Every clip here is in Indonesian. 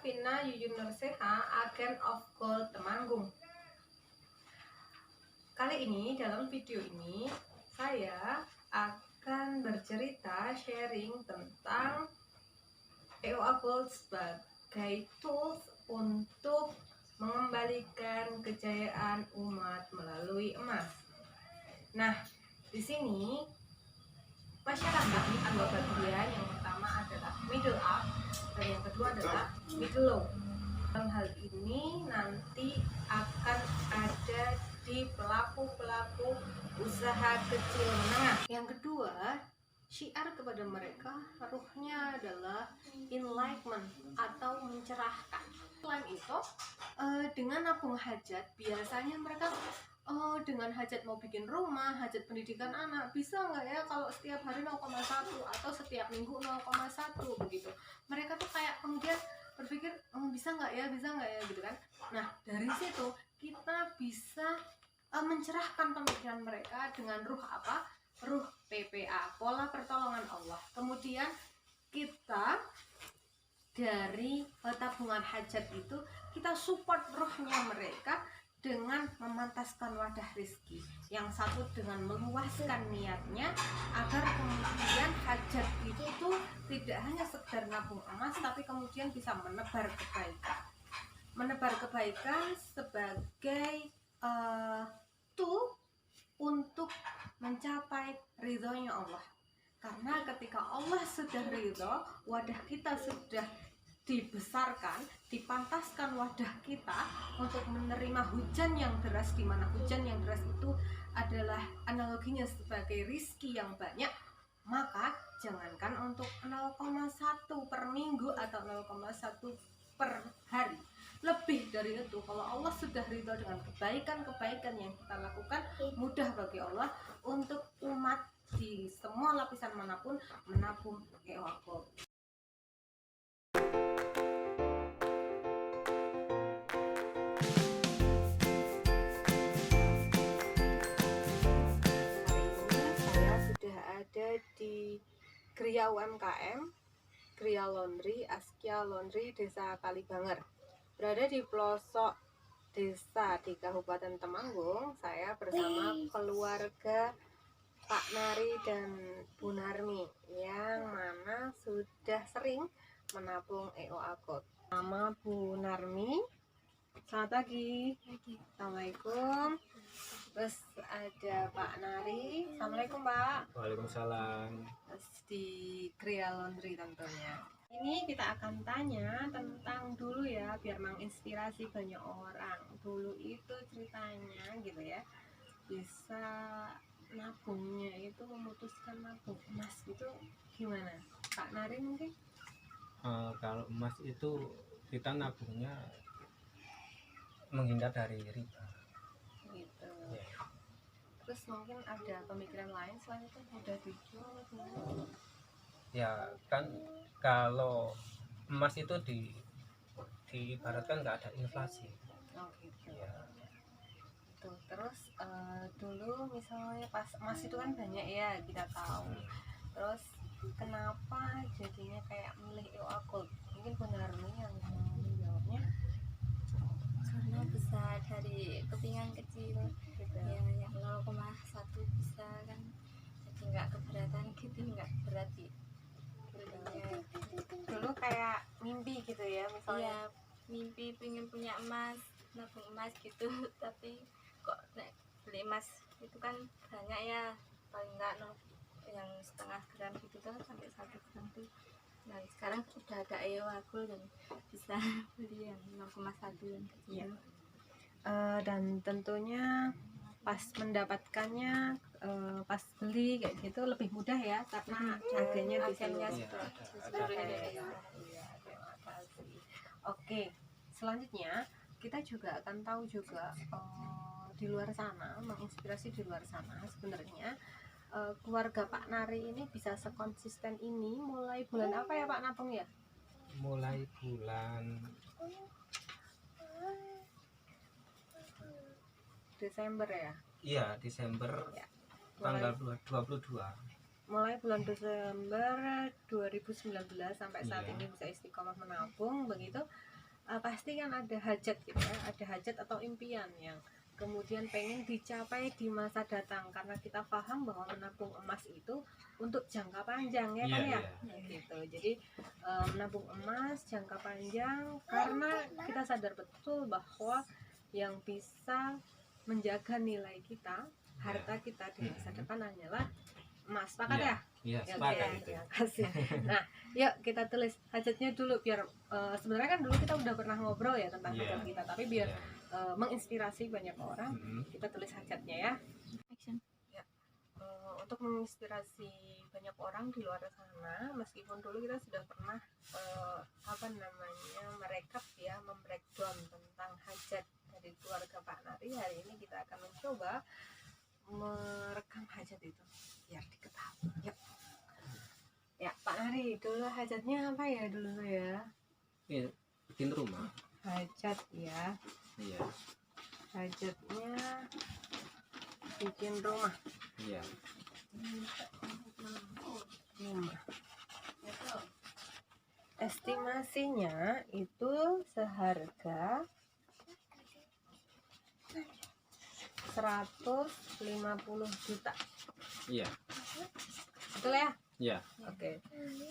Vina Yuyun Nurseha, Agen of Gold Temanggung. Kali ini dalam video ini saya akan bercerita sharing tentang EOA Gold sebagai tools untuk mengembalikan kejayaan umat melalui emas. Nah, di sini masyarakat ada dua bagian. Yang pertama adalah middle up dan yang kedua adalah middle low. Dalam hal ini nanti akan ada di pelaku-pelaku usaha kecil menengah. Yang kedua, syiar kepada mereka ruhnya adalah enlightenment atau mencerahkan. Selain itu, dengan nabung hajat biasanya mereka dengan hajat mau bikin rumah, hajat pendidikan anak, bisa nggak ya kalau setiap hari 0,1 atau setiap minggu 0,1 begitu. Mereka tuh kayak kemudian berpikir bisa nggak ya gitu kan. Nah, dari situ kita bisa mencerahkan pemikiran mereka dengan ruh apa? Ruh PPA, pola pertolongan Allah. Kemudian kita dari tabungan hajat itu kita support ruhnya mereka dengan memantaskan wadah rizki. Yang satu dengan meluaskan niatnya agar kemudian hajat itu tidak hanya sekedar nabung emas, tapi kemudian bisa menebar kebaikan. Menebar kebaikan sebagai tool untuk mencapai ridhonya Allah. Karena ketika Allah sudah ridho, wadah kita sudah dibesarkan, dipantaskan wadah kita untuk menerima hujan yang deras, di mana hujan yang deras itu adalah analoginya sebagai rizki yang banyak. Maka jangankan untuk 0,1 per minggu atau 0,1 per hari, lebih dari itu, kalau Allah sudah ridho dengan kebaikan-kebaikan yang kita lakukan, mudah bagi Allah untuk umat di semua lapisan manapun menabung EOA Gold. Ada di Gria UMKM, Gria Laundry, Askia Laundry, Desa Kalibanger. Berada di pelosok desa di Kabupaten Temanggung. Saya bersama keluarga Pak Nari dan Bu Narmi yang mana sudah sering menabung EOA Gold. Nama Bu Narmi. Selamat pagi. Assalamualaikum. Terus ada Pak Nari. Assalamualaikum Pak. Waalaikumsalam. Terus di Gria Laundry tentunya. Ini kita akan tanya tentang dulu ya, biar menginspirasi banyak orang. Dulu itu ceritanya gitu ya, bisa nabungnya itu memutuskan nabung emas itu gimana? Pak Nari mungkin? Kalau emas itu kita nabungnya menghindar dari riba. Gitu. Ya. Terus mungkin ada pemikiran lain selain itu, udah dijual atau Ya kan kalau emas itu diibaratkan nggak ada inflasi. oh gitu. Ya. Tuh, terus dulu misalnya pas emas itu kan banyak ya kita tahu. Terus kenapa jadinya kayak milih EOA Gold? Mungkin benar nih yang menjawabnya. Karena bisa dari kepingan kecil Gitu. ya, yang 0,1 bisa kan, jadi nggak keberatan gitu, nggak berat gitu. Dulu kayak mimpi gitu ya, misalnya. Ya, mimpi pengen punya emas, nabung emas gitu tapi kok beli emas itu kan banyak ya, paling nggak yang setengah gram gitu kan sampai 1 gram tuh. Nah sekarang sudah ada EOA Gold dan bisa beli yang 0,1 yang kecil. Dan tentunya pas mendapatkannya, pas beli kayak gitu lebih mudah ya, karena agennya di seluruh Indonesia. Iya, terima kasih. Oke, selanjutnya kita juga akan tahu juga di luar sana, menginspirasi di luar sana sebenarnya keluarga Pak Nari ini bisa sekonsisten ini mulai bulan apa ya Pak nabung ya? Mulai bulan Desember ya? Iya, Desember Ya. tanggal 22. Mulai bulan Desember 2019 sampai saat Iya. ini bisa istiqomah menabung begitu. pasti kan ada hajat gitu ya, ada hajat atau impian yang kemudian pengen dicapai di masa datang, karena kita paham bahwa menabung emas itu untuk jangka panjang ya kan ya. Gitu. Jadi menabung emas jangka panjang karena kita sadar betul bahwa yang bisa menjaga nilai kita, harta kita di masa depan hanyalah emas. Sepakat ya? Iya, Ya, sepakat oke, itu. terima kasih. Nah, yuk kita tulis hajatnya dulu biar sebenarnya kan dulu kita udah pernah ngobrol ya tentang Iya. hajat kita, tapi biar Iya. menginspirasi banyak orang, Mm-mm. kita tulis hajatnya ya. Action. Untuk menginspirasi banyak orang di luar sana, meskipun dulu kita sudah pernah merekap ya, membreakdown tentang hajat dari keluarga Pak Nari, hari ini kita akan mencoba merekam hajat itu biar diketahui. Yuk. Ya, Pak Nari, dulu hajatnya apa ya dulu ya? Iya, bikin rumah. Hajat ya, Iya. hajatnya bikin rumah. Iya. Rumah. Estimasinya itu seharga 150 juta. Iya. Betul ya? Iya. Oke.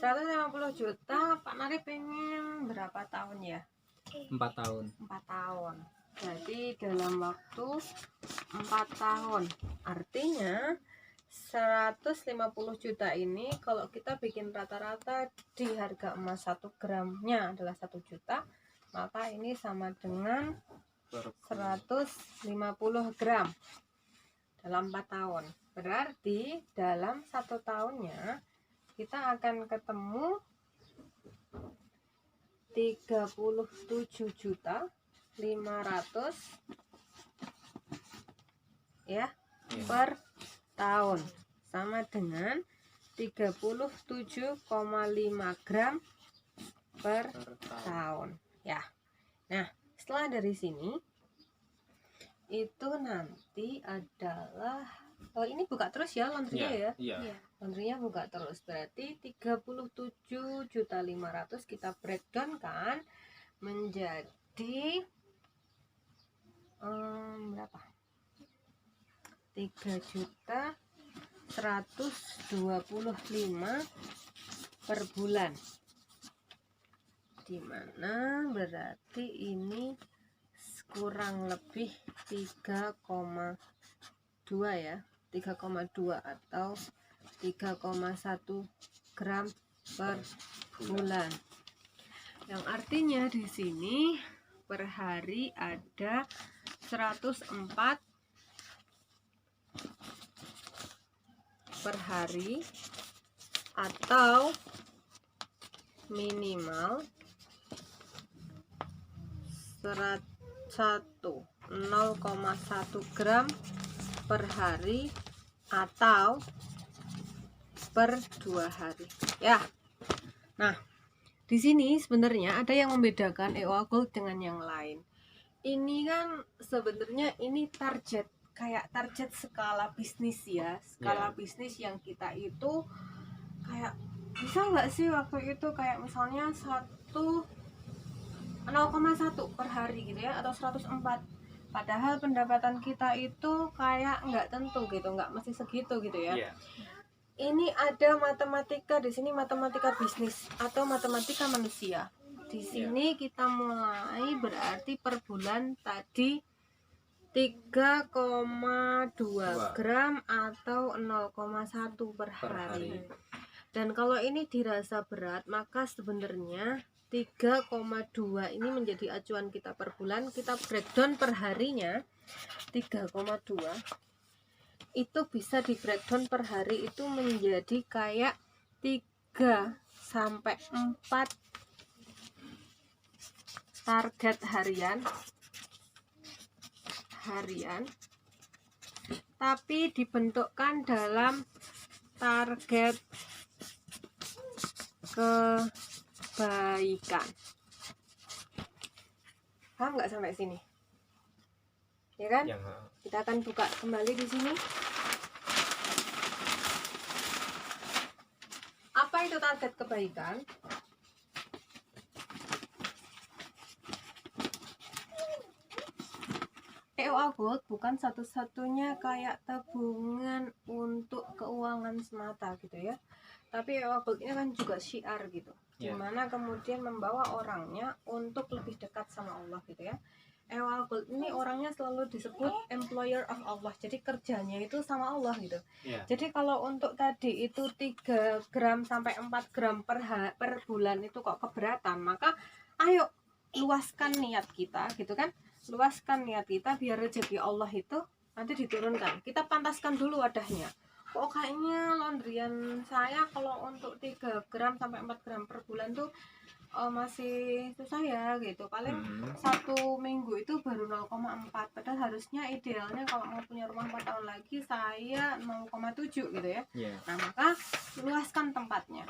150 juta, Pak Nari pengen berapa tahun ya? 4 tahun. 4 tahun. Jadi dalam waktu 4 tahun. Artinya 150 juta ini kalau kita bikin rata-rata di harga emas 1 gramnya adalah 1 juta, maka ini sama dengan 150 gram dalam 4 tahun. Berarti dalam 1 tahunnya kita akan ketemu 37.500 ya per tahun, sama dengan 37,5 gram per tahun ya. Nah, setelah dari sini itu nanti adalah ini buka terus ya laundrynya ya. Iya. Laundrynya buka terus, berarti 37.500 kita breakdown kan menjadi berapa? 3.125 per bulan, dimana berarti ini kurang lebih 3,2 ya, 3,2 atau 3,1 gram per bulan. Yang artinya di sini per hari ada 104 per hari, atau minimal 0,1 gram per hari atau per 2 hari ya. Nah, di sini sebenarnya ada yang membedakan EOA Gold dengan yang lain. Ini kan sebenarnya ini target, kayak target skala bisnis ya, skala bisnis yang kita itu kayak bisa nggak sih waktu itu kayak misalnya 0,1 per hari gitu ya, atau 104, padahal pendapatan kita itu kayak nggak tentu gitu, nggak mesti segitu gitu ya. Ini ada matematika di sini, matematika bisnis atau matematika manusia. Di sini kita mulai berarti per bulan tadi 3,2 gram atau 0,1 per hari. Dan kalau ini dirasa berat, maka sebenarnya 3,2 ini menjadi acuan kita per bulan. Kita breakdown per harinya 3,2 itu bisa di breakdown per hari itu menjadi kayak 3 sampai 4 target harian, tapi dibentukkan dalam target kebaikan. Paham nggak sampai sini? Ya kan? Kita akan buka kembali di sini. Apa itu target kebaikan? EOA Gold bukan satu-satunya kayak tabungan untuk keuangan semata gitu ya. Tapi EOA Gold ini kan juga syiar gitu. Ya. Dimana kemudian membawa orangnya untuk lebih dekat sama Allah gitu ya. EOA Gold ini orangnya selalu disebut employer of Allah. Jadi kerjanya itu sama Allah gitu. Ya. Jadi kalau untuk tadi itu 3 gram sampai 4 gram per bulan itu kok keberatan, maka ayo luaskan niat kita gitu kan. Luaskan niat kita biar rezeki Allah itu nanti diturunkan. Kita pantaskan dulu wadahnya. Kok kayaknya laundryan saya kalau untuk 3 gram sampai 4 gram per bulan tuh masih susah ya gitu. Paling satu minggu itu baru 0,4. Padahal harusnya idealnya kalau mau punya rumah 4 tahun lagi saya 0,7 gitu ya. Ya. Nah, maka luaskan tempatnya.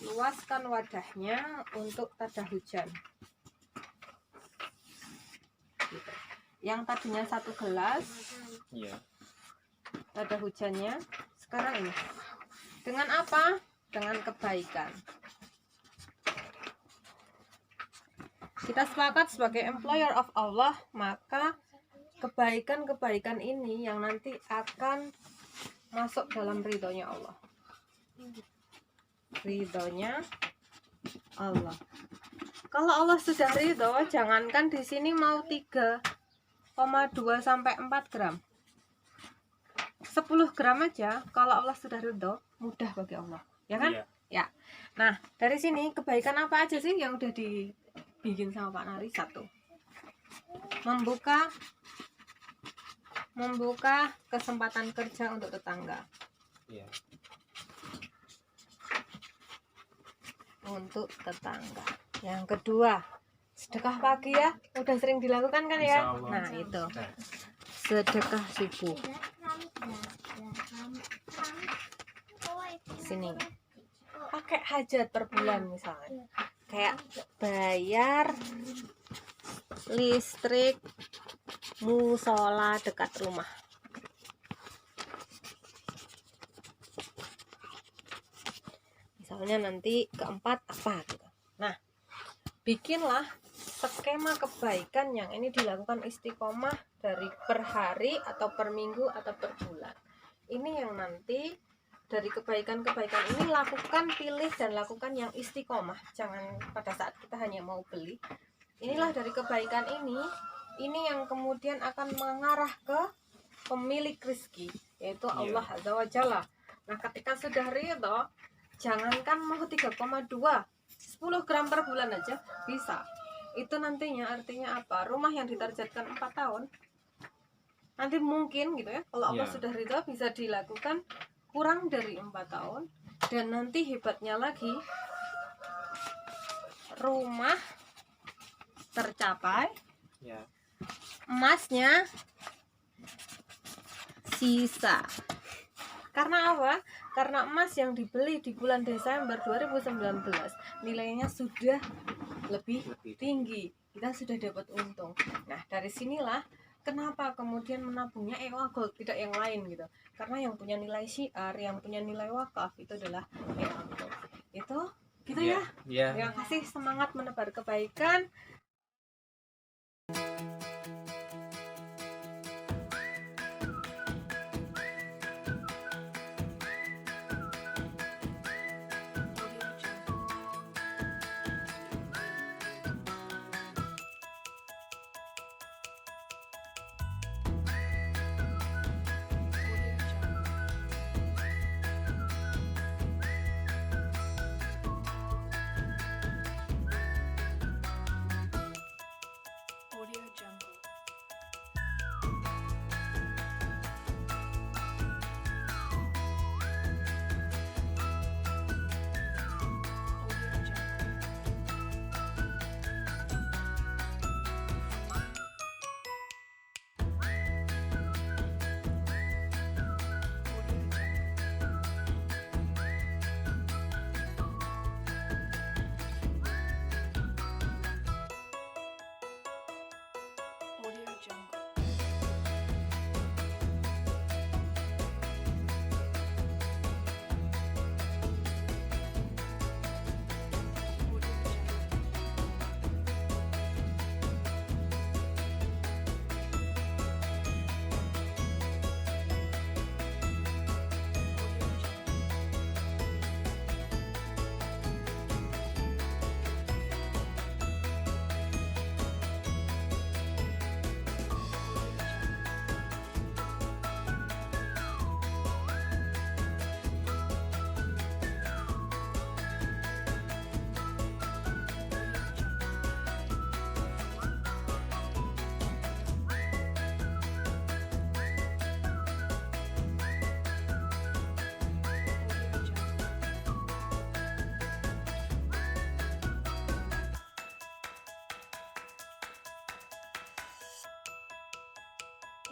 Luaskan wadahnya untuk tada hujan. Gitu. Yang tadinya 1 gelas Ya. tada hujannya sekarang ini. Dengan apa? Dengan kebaikan. Kita sepakat sebagai employer of Allah, maka kebaikan-kebaikan ini yang nanti akan masuk dalam ridhonya Allah. Ridhonya Allah. Kalau Allah sudah ridho, jangankan di sini mau 3,2 sampai 4 gram. 10 gram aja, kalau Allah sudah ridho, mudah bagi Allah. Ya kan? Iya. Ya. Nah, dari sini kebaikan apa aja sih yang udah dibikin sama Pak Nari? 1. Membuka kesempatan kerja untuk tetangga. Ya. Untuk tetangga. Yang kedua, sedekah pagi ya, udah sering dilakukan kan ya? Insya Allah. Nah, itu Nah, sedekah subuh. Sini. Pakai hajat per bulan misalnya. Kayak bayar listrik musola dekat rumah. Misalnya nanti keempat apa gitu. Nah, bikinlah skema kebaikan yang ini dilakukan istiqomah dari per hari atau per minggu atau per bulan. Ini yang nanti dari kebaikan-kebaikan ini lakukan, pilih dan lakukan yang istiqomah. Jangan pada saat kita hanya mau beli. Inilah dari kebaikan ini yang kemudian akan mengarah ke pemilik rezeki, yaitu Allah Azza wa Jalla. Nah, ketika sudah ridho, jangankan mau 3,2, 10 gram per bulan aja bisa. Itu nantinya artinya apa? Rumah yang ditargetkan 4 tahun nanti mungkin gitu ya, kalau Allah sudah ridho bisa dilakukan kurang dari 4 tahun. Dan nanti hebatnya lagi, rumah tercapai, ya. emasnya sisa. Karena apa? Karena emas yang dibeli di bulan Desember 2019 nilainya sudah lebih tinggi. Kita sudah dapat untung. Nah, dari sinilah kenapa kemudian menabungnya EOA Gold, tidak yang lain gitu. Karena yang punya nilai syiar, yang punya nilai wakaf itu adalah EOA Gold. Itu gitu ya. Ya. Terima kasih, semangat menebar kebaikan. Audio Jungle.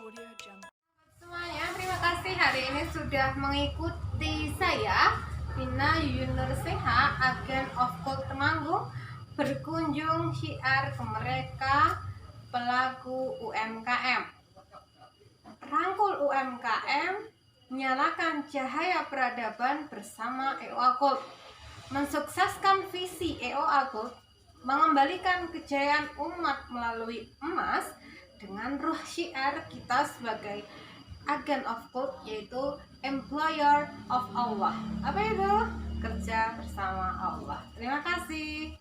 Semuanya, terima kasih hari ini sudah mengikuti saya Vina Yuyun Nurseha, agen of Gold Temanggung, berkunjung syiar ke mereka pelaku UMKM. Rangkul UMKM, nyalakan cahaya peradaban bersama EOA Gold. Mensukseskan visi EOA Gold, mengembalikan kejayaan umat melalui emas dengan ruh syiar kita sebagai agen of gold, yaitu employer of Allah. Apa itu? Kerja bersama Allah. Terima kasih.